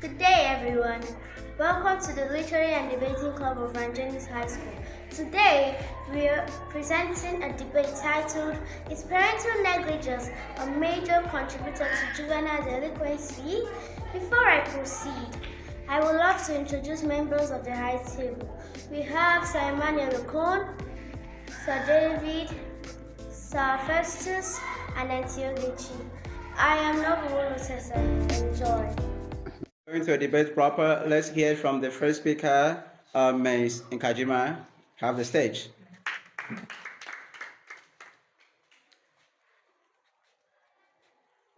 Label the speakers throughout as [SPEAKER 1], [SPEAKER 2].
[SPEAKER 1] Good day, everyone. Welcome to the Literary and Debating Club of Rangenis High School. Today, we are presenting a debate titled, Is Parental Negligence a Major Contributor to Juvenile Delinquency? Before I proceed, I would love to introduce members of the high table. We have Sir Emmanuel Okon, Sir David, Sir Festus, and Antiogechi. I am Nobuolo Tessa. Enjoy.
[SPEAKER 2] Going to a debate proper, let's hear from the first speaker, Ms. Nkajima. Have the stage.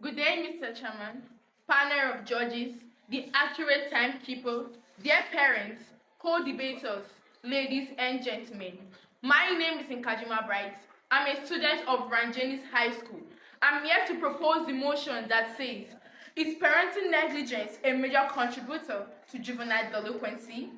[SPEAKER 3] Good day, Mr. Chairman, panel of judges, the accurate timekeeper, dear parents, co-debaters, ladies and gentlemen. My name is Nkajima Bright. I'm a student of Rangenis High School. I'm here to propose the motion that says, is parental negligence a major contributor to juvenile delinquency?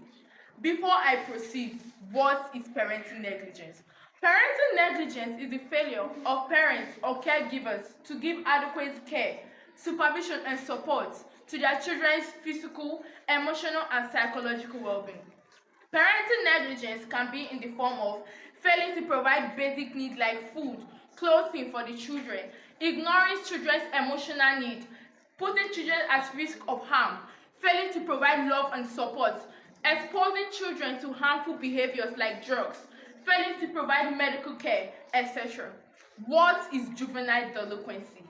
[SPEAKER 3] Before I proceed, what is parental negligence? Parental negligence is the failure of parents or caregivers to give adequate care, supervision, and support to their children's physical, emotional, and psychological well-being. Parental negligence can be in the form of failing to provide basic needs like food, clothing for the children, ignoring children's emotional needs, putting children at risk of harm, failing to provide love and support, exposing children to harmful behaviors like drugs, failing to provide medical care, etc. What is juvenile delinquency?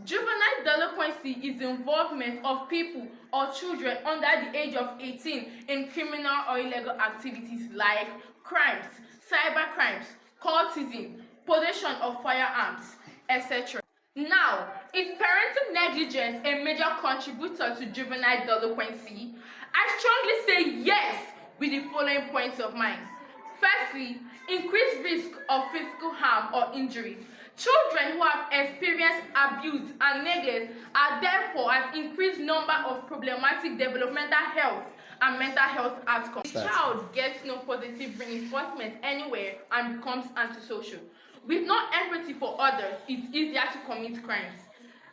[SPEAKER 3] Juvenile delinquency is the involvement of people or children under the age of 18 in criminal or illegal activities like crimes, cyber crimes, cultism, possession of firearms, etc. Now, is parental negligence a major contributor to juvenile delinquency? I strongly say yes with the following points of mine. Firstly, increased risk of physical harm or injury. Children who have experienced abuse and neglect are therefore at increased number of problematic developmental health and mental health outcomes. The child gets no positive reinforcement anywhere and becomes antisocial. With no empathy for others, it's easier to commit crimes.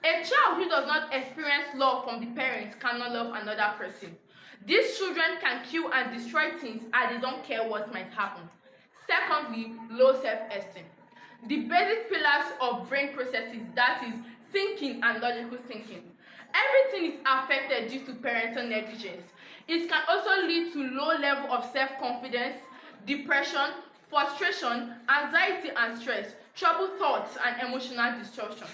[SPEAKER 3] A child who does not experience love from the parents cannot love another person. These children can kill and destroy things and they don't care what might happen. Secondly, low self-esteem. The basic pillars of brain processes, that is, thinking and logical thinking. Everything is affected due to parental negligence. It can also lead to low level of self-confidence, depression, frustration, anxiety and stress, troubled thoughts, and emotional distortion.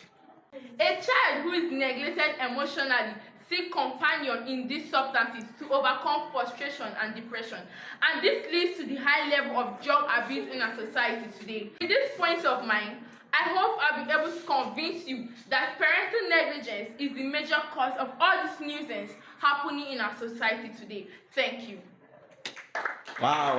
[SPEAKER 3] A child who is neglected emotionally seeks companion in these substances to overcome frustration and depression, and this leads to the high level of drug abuse in our society today. With this point of mine, I hope I'll be able to convince you that parental negligence is the major cause of all this nuisance happening in our society today. Thank you.
[SPEAKER 2] Wow.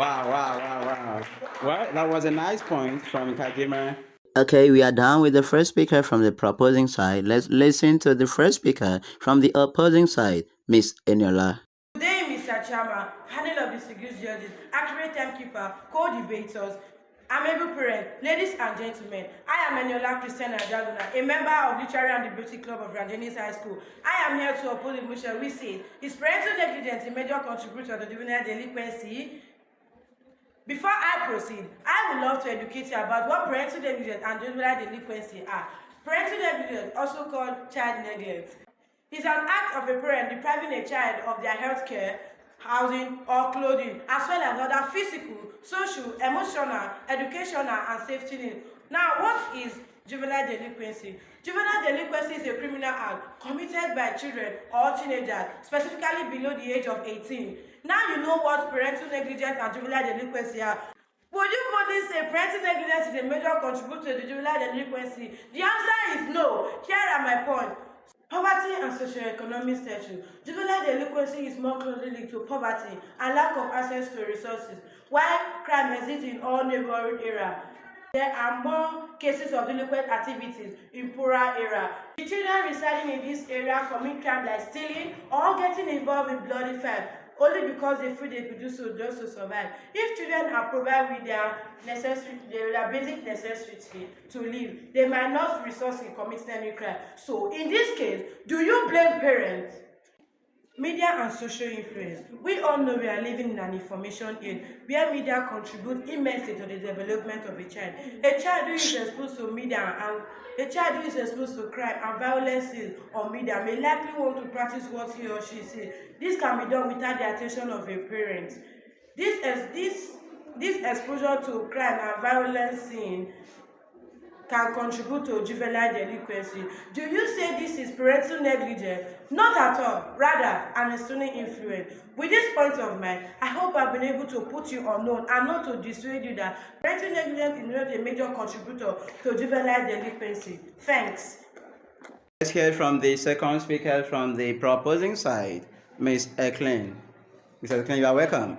[SPEAKER 2] Well, that was a nice point from Nkajima.
[SPEAKER 4] Okay, we are done with the first speaker from the proposing side. Let's listen to the first speaker from the opposing side, Ms. Eniola.
[SPEAKER 5] Good day, Mr. Chairman, panel of distinguished judges, accurate timekeeper, co-debaters, amiable parents, ladies and gentlemen. I am Eniola Christiana Jaguna, a member of Literary and Debating Club of Rangenis High School. I am here to oppose the motion which says, is parental negligence a major contributor to juvenile delinquency? Before I proceed, I would love to educate you about what parental negligence and juvenile delinquency are. Parental negligence, also called child neglect, is an act of a parent depriving a child of their health care, housing, or clothing, as well as other physical, social, emotional, educational, and safety needs. Now, what is juvenile delinquency? Juvenile delinquency is a criminal act committed by children or teenagers, specifically below the age of 18. Now you know what parental negligence and juvenile delinquency are. Would you boldly say parental negligence is a major contributor to juvenile delinquency? The answer is no. Here are my points. Poverty and socioeconomic status. Juvenile delinquency is more closely linked to poverty and lack of access to resources, while crime exists in all neighborhood areas. There are more cases of delinquent activities in poorer areas. The children residing in this area commit crime like stealing or getting involved in bloody fight only because they feel they could do so just to survive. If children are provided with their basic necessity to live, they might not resort in committing any crime. So in this case, do you blame parents? Media and social influence. We all know we are living in an information age where media contribute immensely to the development of a child. A child who is exposed to media and a child who is exposed to crime and violence on media may likely want to practice what he or she sees. This can be done without the attention of a parent. This, ex- this, this exposure to crime and violence can contribute to juvenile delinquency. Do you say this is parental negligence? Not at all, rather an external influence. With this point of mind, I hope I've been able to put you on note and not to dissuade you that parental negligence is not a major contributor to juvenile delinquency. Thanks.
[SPEAKER 2] Let's hear from the second speaker from the proposing side, Ms. Eklin. Ms. Eklin, you are welcome.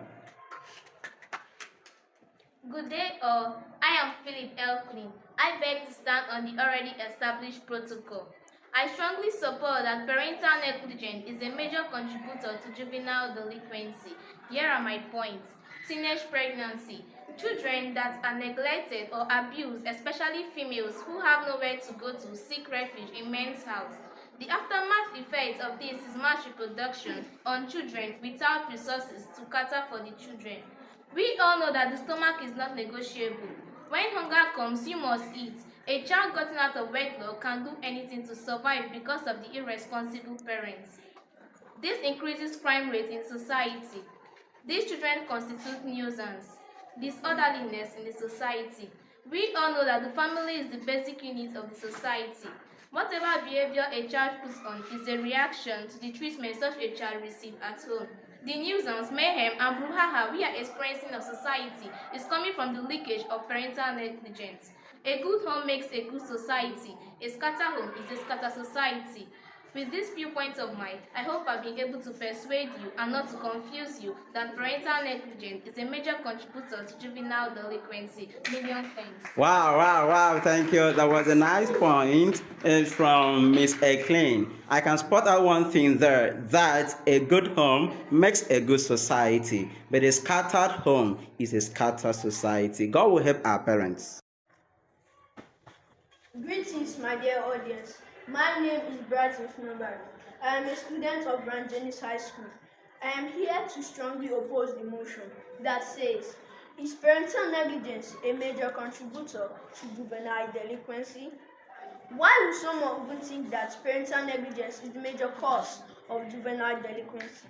[SPEAKER 1] Good day all. I am Philip Elklin. I beg to stand on the already established protocol. I strongly support that parental negligence is a major contributor to juvenile delinquency. Here are my points. Teenage pregnancy. Children that are neglected or abused, especially females who have nowhere to go to seek refuge in men's house. The aftermath effect of this is mass reproduction on children without resources to cater for the children. We all know that the stomach is not negotiable. When hunger comes, you must eat. A child gotten out of wedlock can do anything to survive because of the irresponsible parents. This increases crime rate in society. These children constitute nuisance, disorderliness in the society. We all know that the family is the basic unit of the society. Whatever behavior a child puts on is a reaction to the treatment such a child receives at home. The nuisance, mayhem, and brouhaha we are experiencing of society is coming from the leakage of parental negligence. A good home makes a good society. A scattered home is a scattered society. With these few points of mine, I hope I've been able to persuade you and not to confuse you that parental negligence is a major contributor to juvenile delinquency. Million thanks.
[SPEAKER 2] Wow, thank you. That was a nice point from Miss Eklin. I can spot out one thing there, that a good home makes a good society, but a scattered home is a scattered society. God will help our parents.
[SPEAKER 6] Greetings, my dear audience. My name is Brazil Funabari. I am a student of Rangenis High School. I am here to strongly oppose the motion that says, is parental negligence a major contributor to juvenile delinquency? Why would someone even think that parental negligence is the major cause of juvenile delinquency?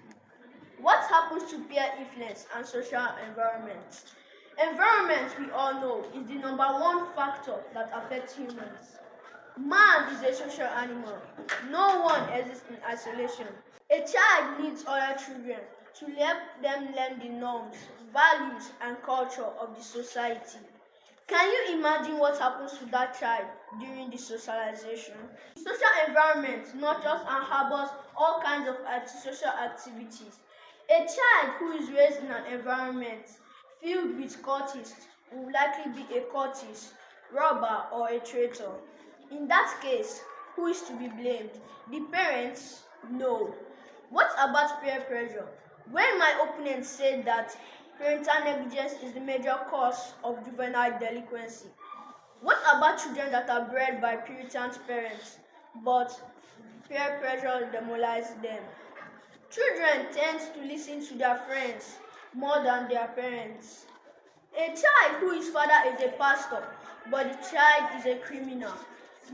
[SPEAKER 6] What happens to peer influence and social environment? Environment, we all know, is the number one factor that affects humans. Man is a social animal. No one exists in isolation. A child needs other children to help them learn the norms, values, and culture of the society. Can you imagine what happens to that child during the socialization? The social environment nurtures and harbors all kinds of antisocial activities. A child who is raised in an environment filled with cultists will likely be a cultist, robber, or a traitor. In that case, who is to be blamed? The parents? No. What about peer pressure? When my opponent said that parental negligence is the major cause of juvenile delinquency, what about children that are bred by Puritan parents, but peer pressure demoralizes them? Children tend to listen to their friends more than their parents. A child whose father is a pastor, but the child is a criminal.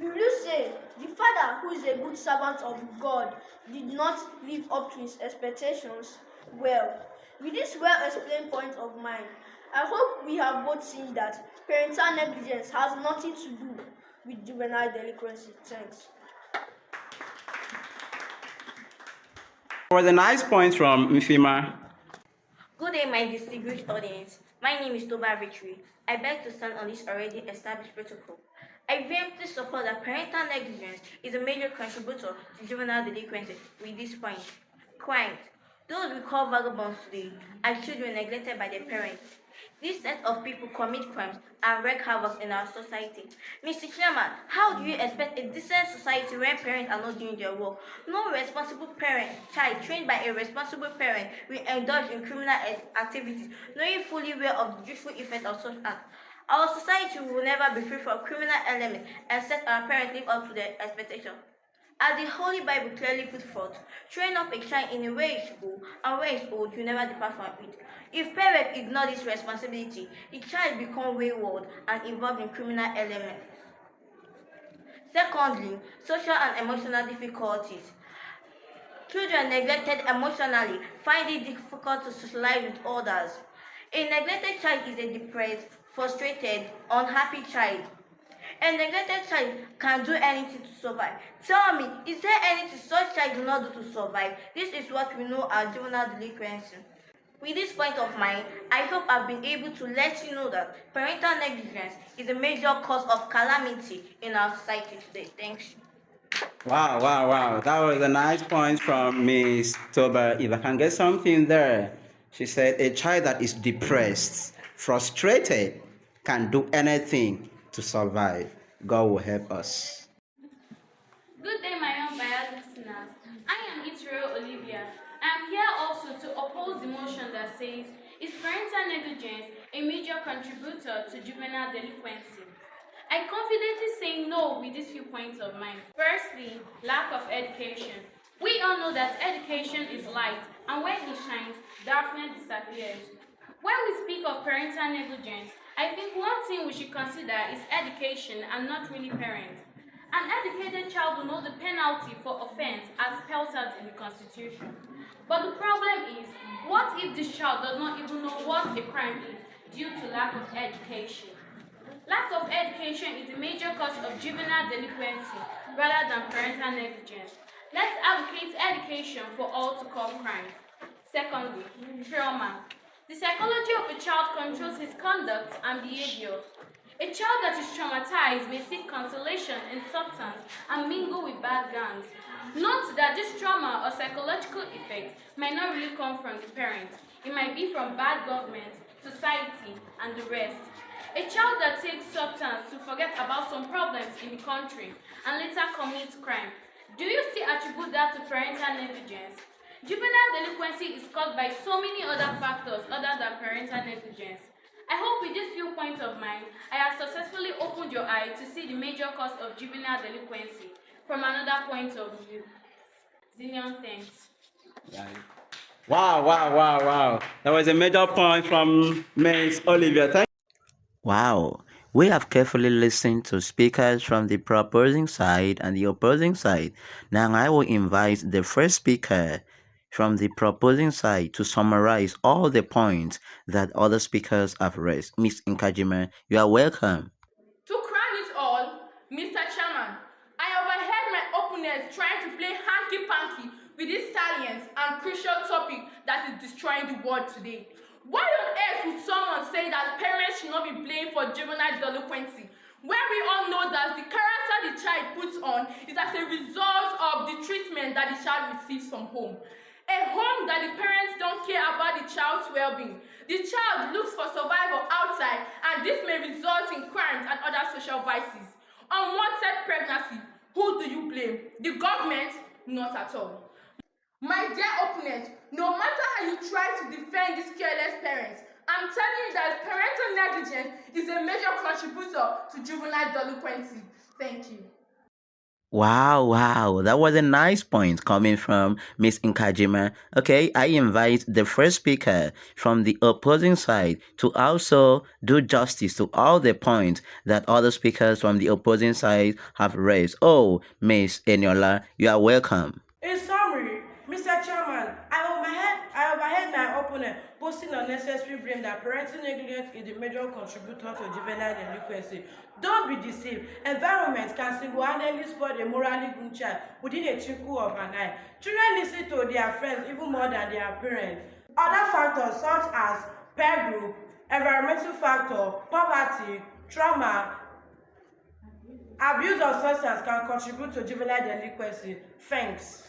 [SPEAKER 6] Will you say the father, who is a good servant of God, did not live up to his expectations? Well, with this well-explained point of mine, I hope we have both seen that parental negligence has nothing to do with juvenile delinquency. Thanks.
[SPEAKER 2] There was a nice point from Mfima.
[SPEAKER 7] Good day, my distinguished audience. My name is Toba Victory. I beg to stand on this already established protocol. I vehemently support that parental negligence is a major contributor to juvenile delinquency with this point. Crimes. Those we call vagabonds today are children neglected by their parents. This set of people commit crimes and wreak havoc in our society. Mr. Chairman, how do you expect a decent society when parents are not doing their work? No responsible child trained by a responsible parent will indulge in criminal activities, knowing fully well of the useful effect of such acts. Our society will never be free from criminal elements except our parents live up to their expectations. As the Holy Bible clearly put forth, train up a child in a way he should go, and when he's old, you never depart from it. If parents ignore this responsibility, the child becomes wayward and involved in criminal elements. Secondly, social and emotional difficulties. Children neglected emotionally find it difficult to socialize with others. A neglected child is a depressed, frustrated, unhappy child. A neglected child can do anything to survive. Tell me, is there anything such child do not do to survive? This is what we know as juvenile delinquency. With this point of mind, I hope I've been able to let you know that parental negligence is a major cause of calamity in our society today. Thanks.
[SPEAKER 2] Wow, wow, wow. That was a nice point from Miss Toba. If I can get something there, she said a child that is depressed, frustrated, can do anything to survive. God will help us.
[SPEAKER 8] Good day, my young biased listeners. I am Itrio Olivia. I am here also to oppose the motion that says, is parental negligence a major contributor to juvenile delinquency? I confidently say no with these few points of mine. Firstly, lack of education. We all know that education is light, and when it shines, darkness disappears. When we speak of parental negligence, I think one thing we should consider is education and not really parents. An educated child will know the penalty for offense as spelled out in the Constitution. But the problem is, what if this child does not even know what a crime is due to lack of education? Lack of education is a major cause of juvenile delinquency rather than parental negligence. Let's advocate education for all to curb crime. Secondly, trauma. The psychology of a child controls his conduct and behavior. A child that is traumatized may seek consolation in substance and mingle with bad gangs. Note that this trauma or psychological effect might not really come from the parent. It might be from bad government, society, and the rest. A child that takes substance to forget about some problems in the country and later commits crime. Do you still attribute that to parental negligence? Juvenile delinquency is caused by so many other factors other than parental negligence. I hope with these few points of mine, I have successfully opened your eye to see the major cause of juvenile delinquency from another point of view. Zillion thanks.
[SPEAKER 2] Wow, wow, wow, wow. That was a major point from Miss Olivia. Thank
[SPEAKER 4] Wow, we have carefully listened to speakers from the proposing side and the opposing side. Now I will invite the first speaker from the proposing side to summarize all the points that other speakers have raised. Miss Nkajima, you are welcome.
[SPEAKER 3] To crown it all, Mr. Chairman, I overheard my opponents trying to play hanky-panky with this salient and crucial topic that is destroying the world today. Why on earth would someone say that parents should not be blamed for juvenile delinquency, when we all know that the character the child puts on is as a result of the treatment that the child receives from home? A home that the parents don't care about the child's well-being. The child looks for survival outside, and this may result in crimes and other social vices. Unwanted pregnancy, who do you blame? The government? Not at all. My dear opponent, no matter how you try to defend these careless parents, I'm telling you that parental negligence is a major contributor to juvenile delinquency. Thank you.
[SPEAKER 4] Wow, wow, that was a nice point coming from Miss Nkajima. Okay, I invite the first speaker from the opposing side to also do justice to all the points that other speakers from the opposing side have raised. Oh, Miss Eniola, you are welcome.
[SPEAKER 5] In summary, Mr. Chairman, I overheard my opponent posting unnecessary blame that parental negligence is the major contributor to juvenile delinquency. Don't be deceived. Environment can single-handedly spoil a morally good child within a twinkle of an eye. Children listen to their friends even more than their parents. Other factors such as peer group, environmental factor, poverty, trauma, abuse of substance can contribute to juvenile delinquency. Thanks.